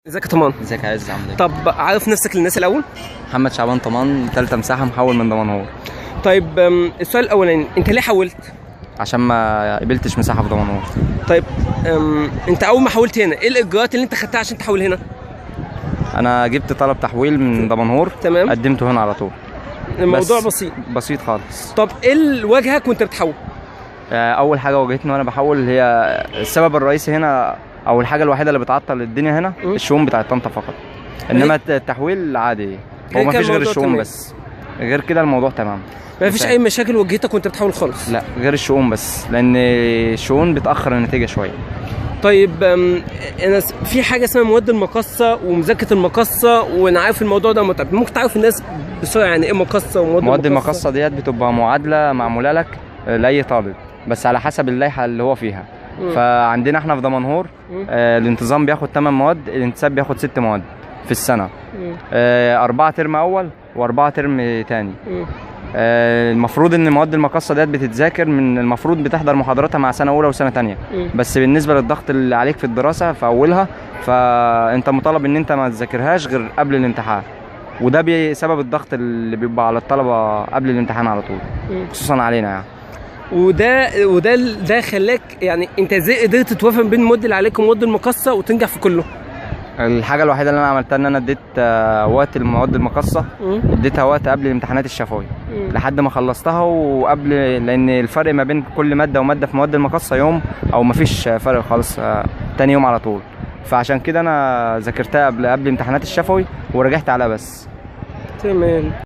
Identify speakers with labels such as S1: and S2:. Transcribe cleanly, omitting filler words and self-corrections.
S1: ازيك يا طمان؟
S2: ازيك يا عز، عامل ايه؟
S1: طب عارف نفسك للناس الاول؟
S2: محمد شعبان طمان، تالتة مساحة، محول من دمنهور.
S1: طيب السؤال الاولاني، انت ليه حولت؟
S2: عشان ما قبلتش مساحة في دمنهور.
S1: طيب انت اول ما حولت هنا ايه الاجراءات اللي انت خدتها عشان تحول هنا؟
S2: انا جبت طلب تحويل من دمنهور،
S1: تمام.
S2: قدمته هنا على طول.
S1: الموضوع بسيط.
S2: بسيط خالص.
S1: طب ايه اللي واجهك وانت بتحول؟
S2: اول حاجة واجهتني وانا بحول هي السبب الرئيسي هنا، او الحاجة الوحيدة اللي بتعطل الدنيا هنا الشؤون بتاعت طنطا فقط. انما التحويل عادي، هو ما فيش غير الشؤون بس. غير كده الموضوع تمام.
S1: ما فيش اي مشاكل واجهتك وانت بتحول خالص؟
S2: لا، غير الشؤون بس، لان الشؤون بتأخر النتيجة شوية.
S1: طيب انا في حاجه اسمها مواد المقصه ومذاكره المقصه، وانا عارف الموضوع ده متعب، ممكن تعرف الناس بسرعه يعني ايه مقصه ومواد
S2: مواد المقصه ديت بتبقى معادله معموله لك لاي طالب، بس على حسب اللائحه اللي هو فيها. فعندنا احنا في دمنهور الانتظام بياخد 8 مواد، الانتساب بياخد 6 مواد في السنه. 4 ترم اول و4 ترم تاني. المفروض ان مواد المقصه ديت بتتذاكر المفروض بتحضر محاضراتها مع سنه اولى وسنه تانية. بس بالنسبه للضغط اللي عليك في الدراسه في اولها، فانت مطالب ان انت ما تذاكرهاش غير قبل الامتحان، وده بسبب الضغط اللي بيبقى على الطلبه قبل الامتحان على طول، خصوصا علينا يعني.
S1: وده خلاك يعني انت ازاي قدرت توازن بين المواد اللي عليك والمواد المقصه وتنجح في كله؟
S2: الحاجه الوحيده اللي انا عملتها ان انا اديت وقت المواد المقصه، اديتها وقت قبل الامتحانات الشفوي لحد ما خلصتها، وقبل لان الفرق ما بين كل ماده وماده في مواد المقصه يوم، او مفيش فرق خالص، تاني يوم على طول. فعشان كده انا ذاكرتها قبل امتحانات الشفوي ورجعت عليها بس.
S1: تمام.